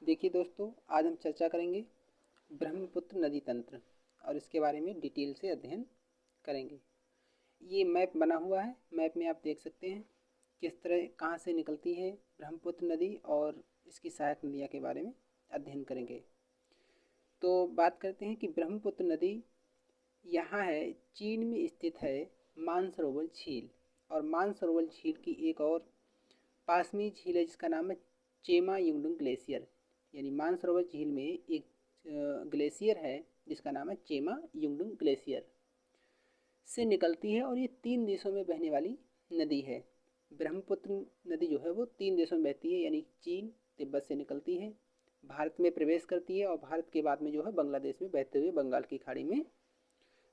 देखिए दोस्तों, आज हम चर्चा करेंगे ब्रह्मपुत्र नदी तंत्र और इसके बारे में डिटेल से अध्ययन करेंगे। ये मैप बना हुआ है। मैप में आप देख सकते हैं किस तरह कहाँ से निकलती है ब्रह्मपुत्र नदी और इसकी सहायक नदियाँ के बारे में अध्ययन करेंगे। तो बात करते हैं कि ब्रह्मपुत्र नदी यहाँ है, चीन में स्थित है मानसरोवर झील। और मानसरोवर झील की एक और पास में झील है जिसका नाम है चेमा युंगडुंग ग्लेशियर। यानी मानसरोवर झील में एक ग्लेशियर है जिसका नाम है चेमा युंगडुंग ग्लेशियर से निकलती है और ये 3 देशों में बहने वाली नदी है। ब्रह्मपुत्र नदी जो है वो 3 देशों में बहती है, यानी चीन तिब्बत से निकलती है, भारत में प्रवेश करती है और भारत के बाद में जो है बांग्लादेश में बहते हुए बंगाल की खाड़ी में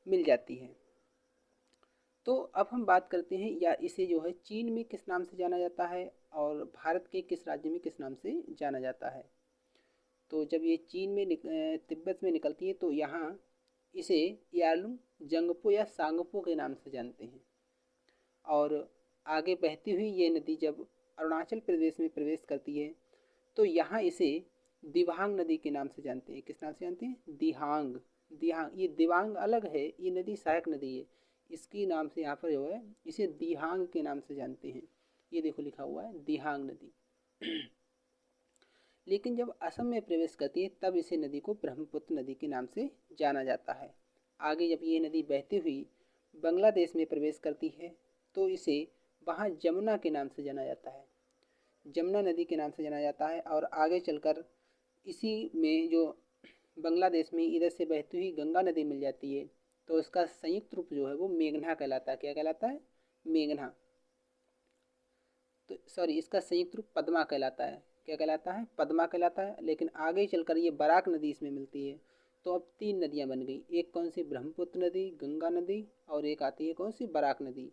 मिल जाती है। तो अब हम बात करते हैं या इसे जो है चीन में किस नाम से जाना जाता है और भारत के किस राज्य में किस नाम से जाना जाता है। तो जब ये चीन में तिब्बत में निकलती है तो यहाँ इसे यालुंग जंगपो या सांगपो के नाम से जानते हैं। और आगे बहती हुई ये नदी जब अरुणाचल प्रदेश में प्रवेश करती है तो यहाँ इसे दिबांग नदी के नाम से जानते हैं। किस नाम से जानते हैं? दिहांग। दिहांग, ये दिबांग अलग है, ये नदी सहायक नदी है। इसकी नाम से यहाँ पर जो है इसे दिहांग के नाम से जानते हैं। ये देखो लिखा हुआ है दिहांग नदी। लेकिन जब असम में प्रवेश करती है तब इसे नदी को ब्रह्मपुत्र नदी के नाम से जाना जाता है। आगे जब ये नदी बहती हुई बांग्लादेश में प्रवेश करती है तो इसे वहाँ जमुना के नाम से जाना जाता है। जमुना नदी के नाम से जाना जाता है। और आगे चलकर इसी में जो बांग्लादेश में इधर से बहती हुई गंगा नदी मिल जाती है तो इसका संयुक्त रूप जो है वो मेघना कहलाता है। क्या कहलाता है? मेघना। तो सॉरी, इसका संयुक्त रूप पद्मा कहलाता है। क्या कहलाता है? पद्मा कहलाता है। लेकिन आगे चलकर ये बराक नदी इसमें मिलती है तो अब 3 नदियाँ बन गई। एक कौन सी? ब्रह्मपुत्र नदी, गंगा नदी, और एक आती है कौन सी? बराक नदी।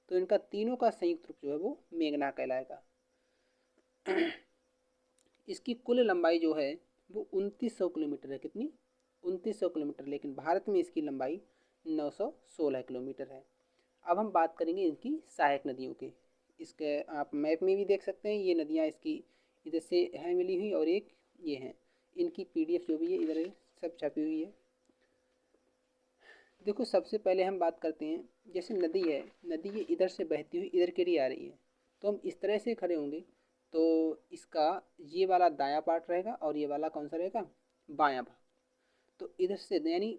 तो इनका तीनों का संयुक्त रूप जो है वो मेघना कहलाएगा। इसकी कुल लंबाई जो है वो 2900 किलोमीटर है। कितनी? 2900 किलोमीटर। लेकिन भारत में इसकी लंबाई 916 किलोमीटर है। अब हम बात करेंगे इनकी सहायक नदियों के। इसके आप मैप में भी देख सकते हैं, ये नदियाँ इसकी इधर से हैं मिली हुई और एक ये हैं। इनकी पीडीएफ जो भी है इधर सब छपी हुई है। देखो, सबसे पहले हम बात करते हैं, जैसे नदी है, नदी ये इधर से बहती हुई इधर के लिए आ रही है तो हम इस तरह से खड़े होंगे तो इसका ये वाला दायां पार्ट रहेगा और ये वाला कौन सा रहेगा? बायां भाग। तो इधर से यानी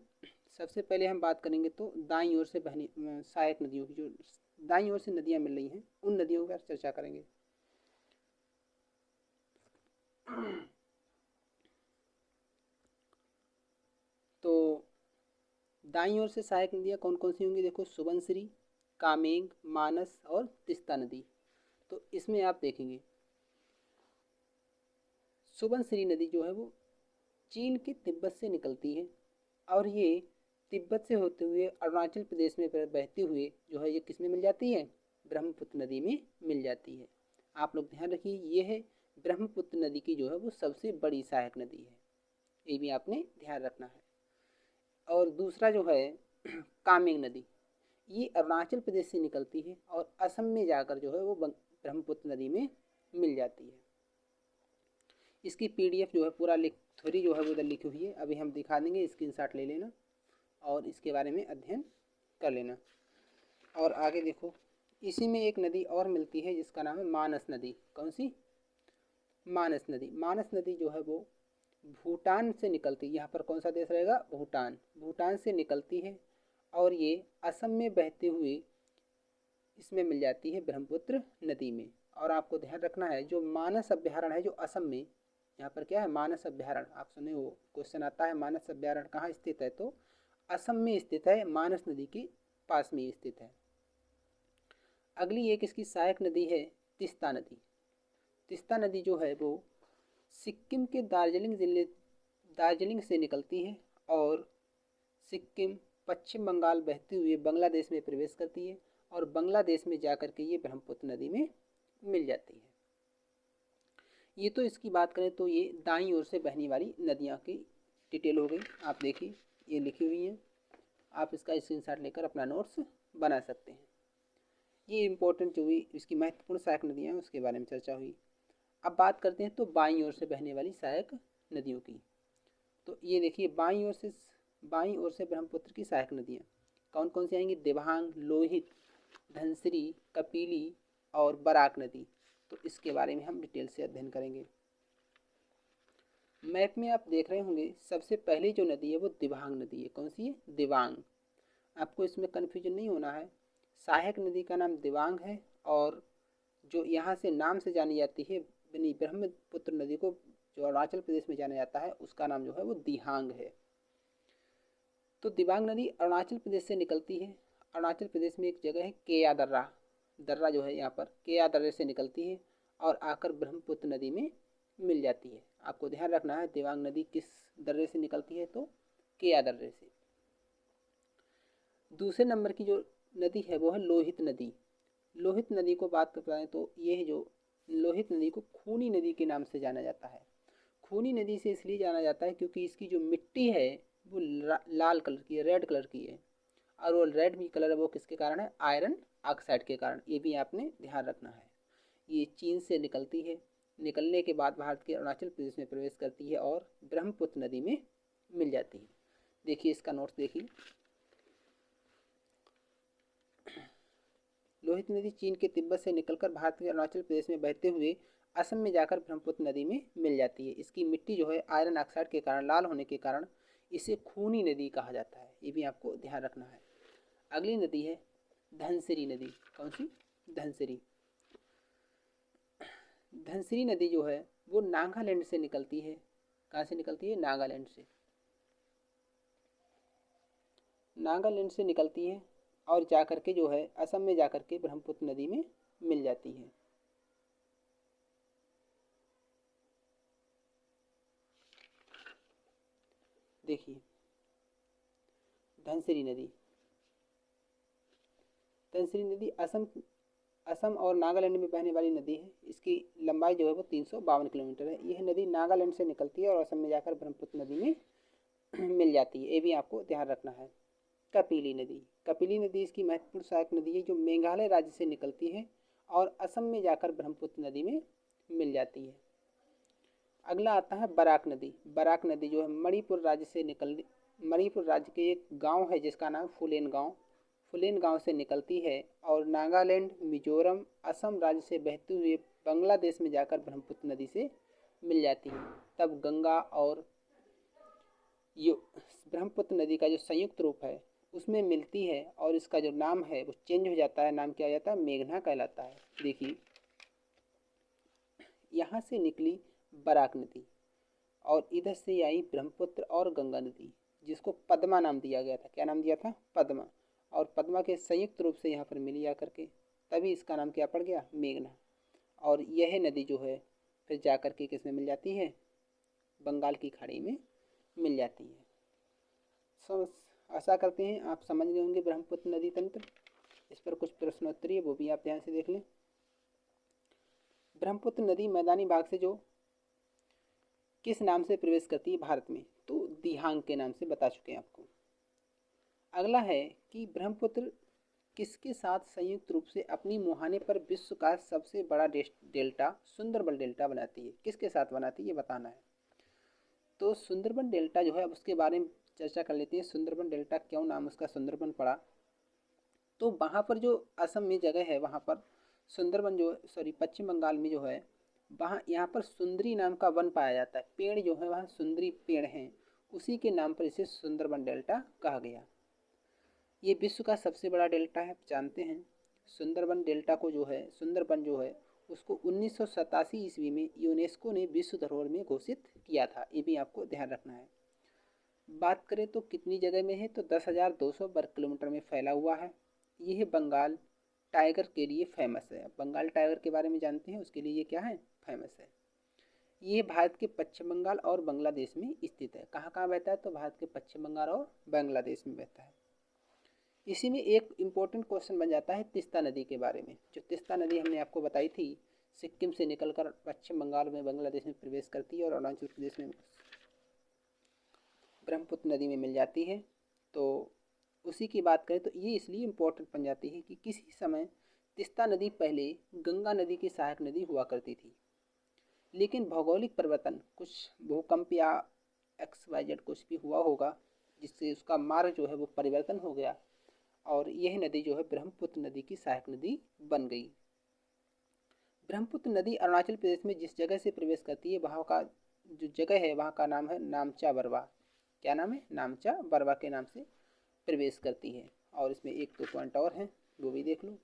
सबसे पहले हम बात करेंगे तो दाईं ओर से बहनी सहायक नदियों की, जो दाईं ओर से नदियाँ मिल रही हैं उन नदियों पर चर्चा करेंगे। तो दाईं ओर से सहायक नदियाँ कौन कौन सी होंगी? देखो, सुबनसिरी, कामेंग, मानस और तिस्ता नदी। तो इसमें आप देखेंगे सुबनसिरी नदी जो है वो चीन के तिब्बत से निकलती है और ये तिब्बत से होते हुए अरुणाचल प्रदेश में बहती हुई जो है ये किस में मिल जाती है? ब्रह्मपुत्र नदी में मिल जाती है। आप लोग ध्यान रखिए, ये है ब्रह्मपुत्र नदी की जो है वो सबसे बड़ी सहायक नदी है। ये भी आपने ध्यान रखना है। और दूसरा जो है कामेंग नदी, ये अरुणाचल प्रदेश से निकलती है और असम में जाकर जो है वो ब्रह्मपुत्र नदी में मिल जाती है। इसकी पीडीएफ जो है पूरा लिख थोड़ी जो है वो इधर लिखी हुई है, अभी हम दिखा देंगे, स्क्रीनशॉट ले लेना और इसके बारे में अध्ययन कर लेना। और आगे देखो, इसी में एक नदी और मिलती है जिसका नाम है मानस नदी। कौन सी? मानस नदी। मानस नदी जो है वो भूटान से निकलती है। यहाँ पर कौन सा देश रहेगा? भूटान। भूटान से निकलती है और ये असम में बहते हुए इसमें मिल जाती है ब्रह्मपुत्र नदी में। और आपको ध्यान रखना है, जो मानस अभ्यारण्य है जो असम में, यहाँ पर क्या है? मानस अभ्यारण्य। आप सुने हो, क्वेश्चन आता है मानस अभ्यारण्य कहाँ स्थित है, तो असम में स्थित है, मानस नदी के पास में स्थित है। अगली एक इसकी सहायक नदी है तिस्ता नदी। तिस्ता नदी जो है वो सिक्किम के दार्जिलिंग से निकलती है और सिक्किम, पश्चिम बंगाल बहते हुए बांग्लादेश में प्रवेश करती है और बांग्लादेश में जाकर के ये ब्रह्मपुत्र नदी में मिल जाती है। ये तो इसकी बात करें तो ये दाईं ओर से बहने वाली नदियाँ की डिटेल हो गई। आप देखिए ये लिखी हुई हैं, आप इसका स्क्रीनशॉट लेकर अपना नोट्स बना सकते हैं। ये इम्पोर्टेंट जो भी इसकी महत्वपूर्ण सहायक नदियाँ हैं उसके बारे में चर्चा हुई। अब बात करते हैं तो बाईं ओर से बहने वाली सहायक नदियों की। तो ये देखिए बाईं ओर से ब्रह्मपुत्र की सहायक नदियाँ कौन कौन सी आएंगी? दिबांग, लोहित, धनसिरी, कपिली और बराक नदी। तो इसके बारे में हम डिटेल से अध्ययन करेंगे। मैप में आप देख रहे होंगे सबसे पहली जो नदी है वो दिबांग नदी है। कौन सी है? दिबांग। आपको इसमें कन्फ्यूजन नहीं होना है, सहायक नदी का नाम दिबांग है और जो यहाँ से नाम से जानी जाती है ब्रह्मपुत्र नदी को जो अरुणाचल प्रदेश में जाना जाता है उसका नाम जो है वो दिहांग है। तो दिबांग नदी अरुणाचल प्रदेश से निकलती है। अरुणाचल प्रदेश में एक जगह है केया दर्रा, दर्रा जो है यहाँ पर केया दर्रे से निकलती है और आकर ब्रह्मपुत्र नदी में मिल जाती है। आपको ध्यान रखना है दिबांग नदी किस दर्रे से निकलती है, तो केया दर्रे से। दूसरे नंबर की जो नदी है वो है लोहित नदी। लोहित नदी को बात करें तो ये जो लोहित नदी को खूनी नदी के नाम से जाना जाता है। खूनी नदी से इसलिए जाना जाता है क्योंकि इसकी जो मिट्टी है वो लाल कलर की है, रेड कलर की है। और वो रेड भी कलर है वो किसके कारण है? आयरन ऑक्साइड के कारण। ये भी आपने ध्यान रखना है। ये चीन से निकलती है, निकलने के बाद भारत के अरुणाचल प्रदेश में प्रवेश करती है और ब्रह्मपुत्र नदी में मिल जाती है। देखिए इसका नोट्स देखिए। लोहित नदी चीन के तिब्बत से निकलकर भारत के अरुणाचल प्रदेश में बहते हुए असम में जाकर ब्रह्मपुत्र नदी में मिल जाती है। इसकी मिट्टी जो है आयरन ऑक्साइड के कारण, लाल होने के कारण इसे खूनी नदी कहा जाता है। ये भी आपको ध्यान रखना है। अगली नदी है धनसिरी नदी। कौन सी? धनसिरी। धनसिरी नदी जो है वो नागालैंड से निकलती है। कहाँ से निकलती है? नागालैंड से। नागालैंड से निकलती है और जाकर के जो है असम में जाकर के ब्रह्मपुत्र नदी में मिल जाती है। देखिए धनसिरी नदी, धनसिरी नदी असम और नागालैंड में बहने वाली नदी है। इसकी लंबाई जो है वो 352 किलोमीटर है। यह नदी नागालैंड से निकलती है और असम में जाकर ब्रह्मपुत्र नदी में मिल जाती है। ये भी आपको ध्यान रखना है। कपिली नदी, कपिली नदी इसकी महत्वपूर्ण सहायक नदी है जो मेघालय राज्य से निकलती है और असम में जाकर ब्रह्मपुत्र नदी में मिल जाती है। अगला आता है बराक नदी। बराक नदी जो है मणिपुर राज्य से मणिपुर राज्य के एक गांव है जिसका नाम फुलेन गांव, फुलेन गांव से निकलती है और नागालैंड, मिजोरम, असम राज्य से बहते हुए बांग्लादेश में जाकर ब्रह्मपुत्र नदी से मिल जाती है। तब गंगा और ब्रह्मपुत्र नदी का जो संयुक्त रूप है उसमें मिलती है और इसका जो नाम है वो चेंज हो जाता है। नाम क्या हो जाता है? मेघना कहलाता है। देखिए यहाँ से निकली बराक नदी और इधर से आई ब्रह्मपुत्र और गंगा नदी जिसको पद्मा नाम दिया गया था। क्या नाम दिया था? पद्मा। और पद्मा के संयुक्त रूप से यहाँ पर मिली आकर के तभी इसका नाम क्या पड़ गया? मेघना। और यह नदी जो है फिर जाकर के किस में मिल जाती है? बंगाल की खाड़ी में मिल जाती है। आशा करते हैं आप समझ गए होंगे ब्रह्मपुत्र नदी तंत्र। इस पर कुछ प्रश्नोत्तरी है वो भी आप ध्यान से देख लें। ब्रह्मपुत्र नदी मैदानी भाग से जो किस नाम से प्रवेश करती है भारत में? तो दिहांग के नाम से बता चुके हैं आपको। अगला है कि ब्रह्मपुत्र किसके साथ संयुक्त रूप से अपनी मुहाने पर विश्व का सबसे बड़ा डेल्टा सुंदरबन डेल्टा बनाती है? किसके साथ बनाती है ये बताना है। तो सुंदरबन डेल्टा जो है अब उसके बारे में चर्चा कर लेते हैं। सुंदरबन डेल्टा क्यों नाम उसका सुंदरबन पड़ा? तो वहाँ पर जो असम में जगह है वहाँ पर सुंदरबन जो पश्चिम बंगाल में जो है वहाँ यहाँ पर सुंदरी नाम का वन पाया जाता है। पेड़ जो है वहाँ सुंदरी पेड़ हैं, उसी के नाम पर इसे सुंदरबन डेल्टा कहा गया। ये विश्व का सबसे बड़ा डेल्टा है, जानते हैं। सुंदरबन डेल्टा को जो है सुंदरबन जो है उसको 1987 ईस्वी में यूनेस्को ने विश्व धरोहर में घोषित किया था। ये भी आपको ध्यान रखना है। बात करें तो कितनी जगह में है? तो 10,200 वर्ग किलोमीटर में फैला हुआ है। यह बंगाल टाइगर के लिए फेमस है। बंगाल टाइगर के बारे में जानते हैं, उसके लिए ये क्या है? फेमस है। ये भारत के पश्चिम बंगाल और बांग्लादेश में स्थित है। कहाँ कहाँ बहता है? तो भारत के पश्चिम बंगाल और बांग्लादेश में बहता है। इसी में एक इम्पोर्टेंट क्वेश्चन बन जाता है तीस्ता नदी के बारे में। जो तीस्ता नदी हमने आपको बताई थी सिक्किम से निकलकर पश्चिम बंगाल में बांग्लादेश में प्रवेश करती है और अरुणाचल प्रदेश में ब्रह्मपुत्र नदी में मिल जाती है। तो उसी की बात करें तो ये इसलिए इम्पोर्टेंट बन जाती है कि किसी समय तीस्ता नदी पहले गंगा नदी की सहायक नदी हुआ करती थी। लेकिन भौगोलिक परिवर्तन, कुछ भूकंप या XYZ कुछ भी हुआ होगा जिससे उसका मार्ग जो है वो परिवर्तन हो गया और यह नदी जो है ब्रह्मपुत्र नदी की सहायक नदी बन गई। ब्रह्मपुत्र नदी अरुणाचल प्रदेश में जिस जगह से प्रवेश करती है वहाँ का जो जगह है वहाँ का नाम है नामचा बरवा। क्या नाम है? नामचा बरवा के नाम से प्रवेश करती है। और इसमें एक दो पॉइंट और हैं, वो भी देख लो।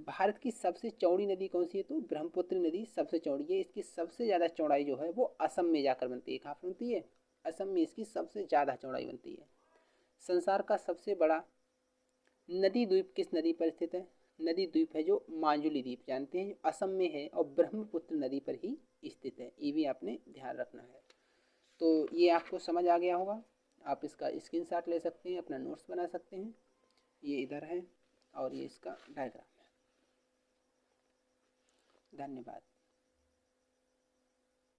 भारत की सबसे चौड़ी नदी कौन सी है? तो ब्रह्मपुत्र नदी सबसे चौड़ी है। इसकी सबसे ज़्यादा चौड़ाई जो है वो असम में जाकर बनती है। कहाँ पर बनती है? असम में इसकी सबसे ज़्यादा चौड़ाई बनती है। संसार का सबसे बड़ा नदी द्वीप किस नदी पर स्थित है? नदी द्वीप है जो माजुली द्वीप, जानते हैं, असम में है और ब्रह्मपुत्र नदी पर ही स्थित है। ये भी आपने ध्यान रखना है। तो ये आपको समझ आ गया होगा। आप इसका स्क्रीनशॉट ले सकते हैं, अपना नोट्स बना सकते हैं। ये इधर है और ये इसका डायग्राम है। धन्यवाद।